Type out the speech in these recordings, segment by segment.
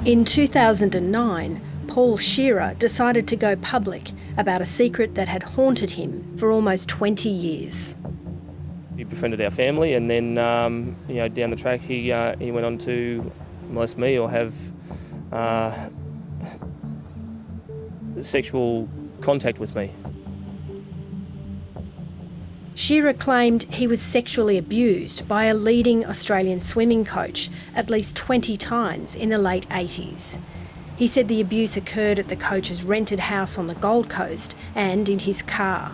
In 2009, Paul Shearer decided to go public about a secret that had haunted him for almost 20 years. He befriended our family, and then down the track he went on to molest me or have sexual contact with me. Shearer claimed he was sexually abused by a leading Australian swimming coach at least 20 times in the late 80s. He said the abuse occurred at the coach's rented house on the Gold Coast and in his car.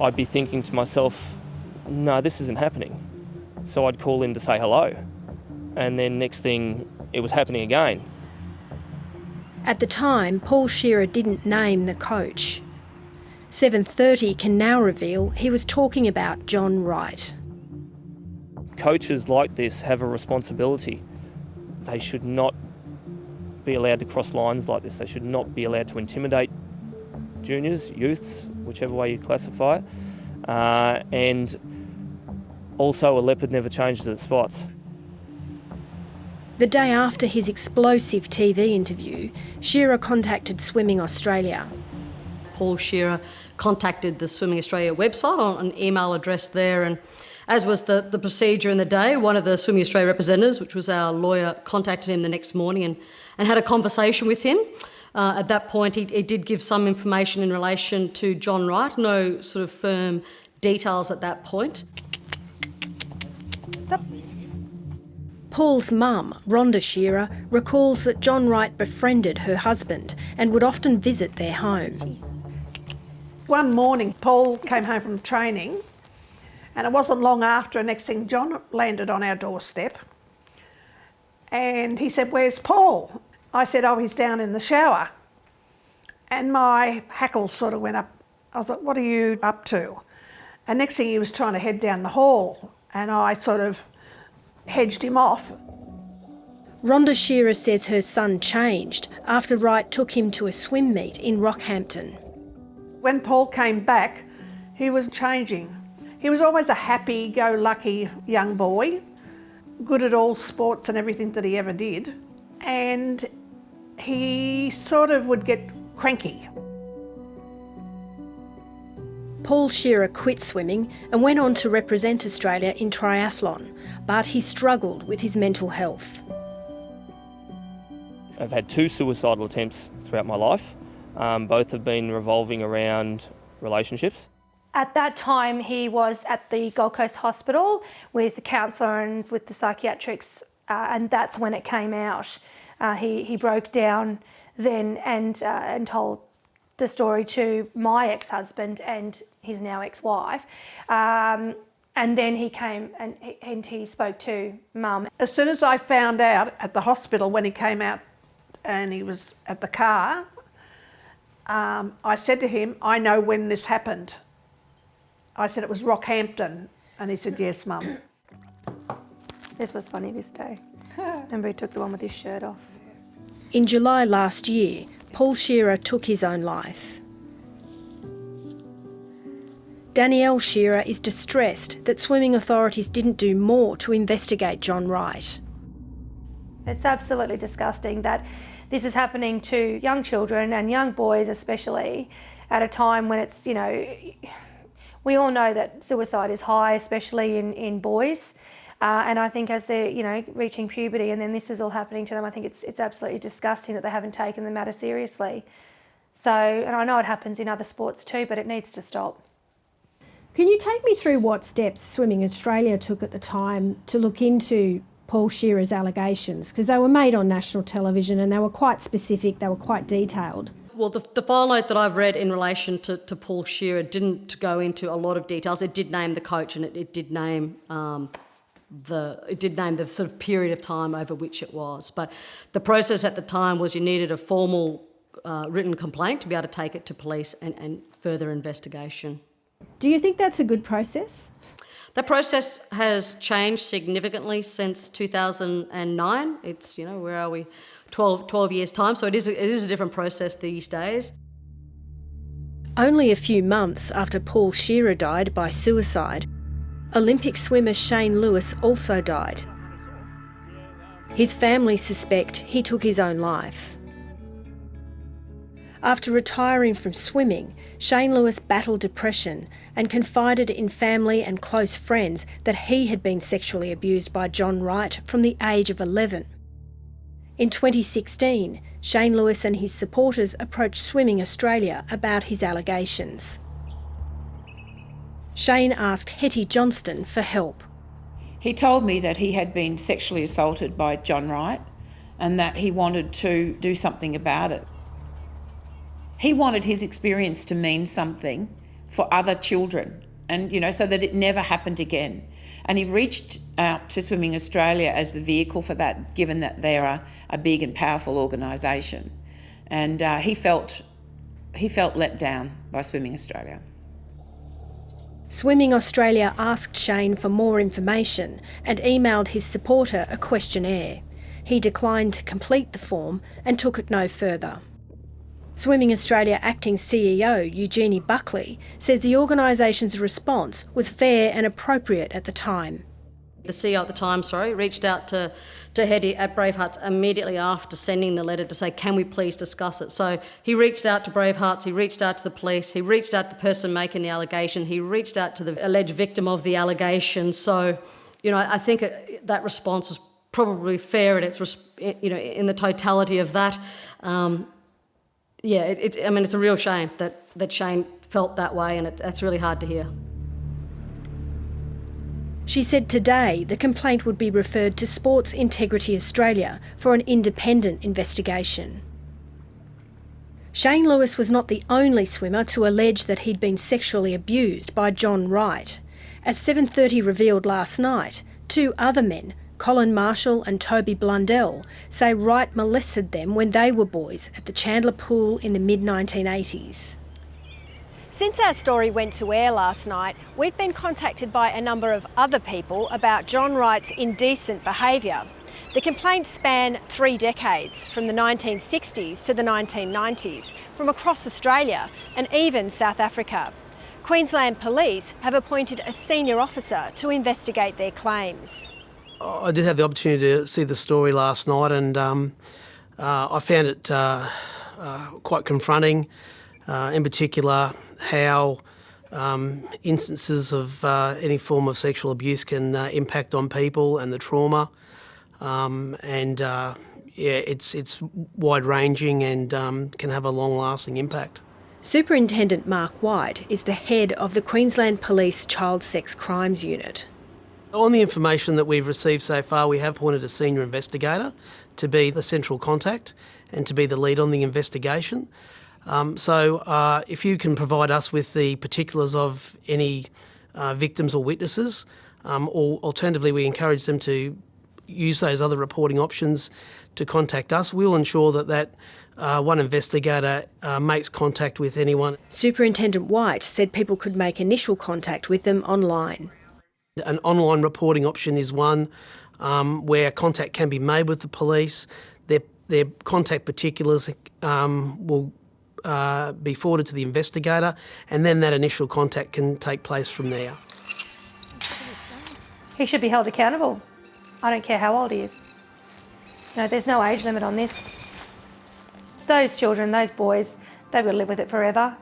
I'd be thinking to myself, no, this isn't happening. So I'd call in to say hello. And then next thing, it was happening again. At the time, Paul Shearer didn't name the coach. 7:30 can now reveal he was talking about John Wright. Coaches like this have a responsibility. They should not be allowed to cross lines like this. They should not be allowed to intimidate juniors, youths, whichever way you classify it. And also, a leopard never changes its spots. The day after his explosive TV interview, Shearer contacted Swimming Australia. Paul Shearer contacted the Swimming Australia website on an email address there, and as was the procedure in the day, one of the Swimming Australia representatives, which was our lawyer, contacted him the next morning and had a conversation with him. At that point, he did give some information in relation to John Wright, no sort of firm details at that point. Paul's mum, Rhonda Shearer, recalls that John Wright befriended her husband and would often visit their home. One morning, Paul came home from training, and it wasn't long after, next thing, John landed on our doorstep. And he said, "Where's Paul?" I said, "Oh, he's down in the shower." And my hackles sort of went up. I thought, "What are you up to?" And next thing, he was trying to head down the hall, and I sort of hedged him off. Rhonda Shearer says her son changed after Wright took him to a swim meet in Rockhampton. When Paul came back, he was changing. He was always a happy-go-lucky young boy, good at all sports and everything that he ever did, and he sort of would get cranky. Paul Shearer quit swimming and went on to represent Australia in triathlon, but he struggled with his mental health. I've had 2 suicidal attempts throughout my life. Both have been revolving around relationships. At that time, he was at the Gold Coast Hospital with the counsellor and with the psychiatrics, and that's when it came out. He broke down then and told the story to my ex-husband and his now ex-wife. And then he came and he spoke to Mum. As soon as I found out at the hospital when he came out and he was at the car, I said to him, "I know when this happened." I said, "It was Rockhampton." And he said, "Yes, Mum." This was funny this day. Remember he took the one with his shirt off. In July last year, Paul Shearer took his own life. Danielle Shearer is distressed that swimming authorities didn't do more to investigate John Wright. It's absolutely disgusting that this is happening to young children and young boys especially at a time when it's, we all know that suicide is high, especially in boys. And I think as they're, reaching puberty and then this is all happening to them, I think it's absolutely disgusting that they haven't taken the matter seriously. So, and I know it happens in other sports too, but it needs to stop. Can you take me through what steps Swimming Australia took at the time to look into Paul Shearer's allegations? Because they were made on national television and they were quite specific, they were quite detailed. Well, the file note that I've read in relation to Paul Shearer didn't go into a lot of details. It did name the coach and it did name the sort of period of time over which it was. But the process at the time was you needed a formal written complaint to be able to take it to police and further investigation. Do you think that's a good process? The process has changed significantly since 2009. It's, where are we? 12 years' time. So it is a different process these days. Only a few months after Paul Shearer died by suicide, Olympic swimmer Shane Lewis also died. His family suspect he took his own life. After retiring from swimming, Shane Lewis battled depression and confided in family and close friends that he had been sexually abused by John Wright from the age of 11. In 2016, Shane Lewis and his supporters approached Swimming Australia about his allegations. Shane asked Hetty Johnston for help. He told me that he had been sexually assaulted by John Wright and that he wanted to do something about it. He wanted his experience to mean something for other children and, so that it never happened again. And he reached out to Swimming Australia as the vehicle for that, given that they're a big and powerful organisation. And he felt let down by Swimming Australia. Swimming Australia asked Shane for more information and emailed his supporter a questionnaire. He declined to complete the form and took it no further. Swimming Australia acting CEO Eugenie Buckley says the organisation's response was fair and appropriate at the time. The CEO at the time, reached out to Hetty at Bravehearts immediately after sending the letter to say, can we please discuss it? So he reached out to Bravehearts, he reached out to the police, he reached out to the person making the allegation, he reached out to the alleged victim of the allegation. So, I think that response was probably fair in its, in the totality of that. It's a real shame that Shane felt that way, and that's really hard to hear. She said today the complaint would be referred to Sports Integrity Australia for an independent investigation. Shane Lewis was not the only swimmer to allege that he'd been sexually abused by John Wright. As 7:30 revealed last night, two other men, Colin Marshall and Toby Blundell, say Wright molested them when they were boys at the Chandler pool in the mid-1980s. Since our story went to air last night, we've been contacted by a number of other people about John Wright's indecent behaviour. The complaints span 3 decades, from the 1960s to the 1990s, from across Australia and even South Africa. Queensland Police have appointed a senior officer to investigate their claims. I did have the opportunity to see the story last night, and I found it quite confronting, in particular how instances of any form of sexual abuse can impact on people and the trauma. It's wide-ranging and can have a long-lasting impact. Superintendent Mark White is the head of the Queensland Police Child Sex Crimes Unit. On the information that we've received so far, we have appointed a senior investigator to be the central contact and to be the lead on the investigation. So if you can provide us with the particulars of any victims or witnesses, or alternatively we encourage them to use those other reporting options to contact us, we'll ensure that one investigator makes contact with anyone. Superintendent White said people could make initial contact with them online. An online reporting option is one where contact can be made with the police. Their contact particulars will be forwarded to the investigator, and then that initial contact can take place from there. He should be held accountable. I don't care how old he is. There's no age limit on this. Those children, those boys, they've got to live with it forever,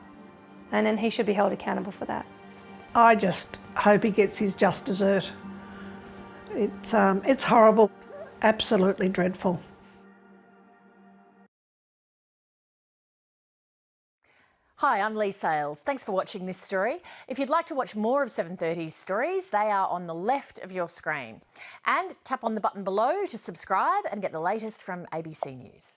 and then he should be held accountable for that. I just hope he gets his just dessert. It's horrible, absolutely dreadful. Hi, I'm Lee Sales. Thanks for watching this story. If you'd like to watch more of 7:30's stories, they are on the left of your screen. And tap on the button below to subscribe and get the latest from ABC News.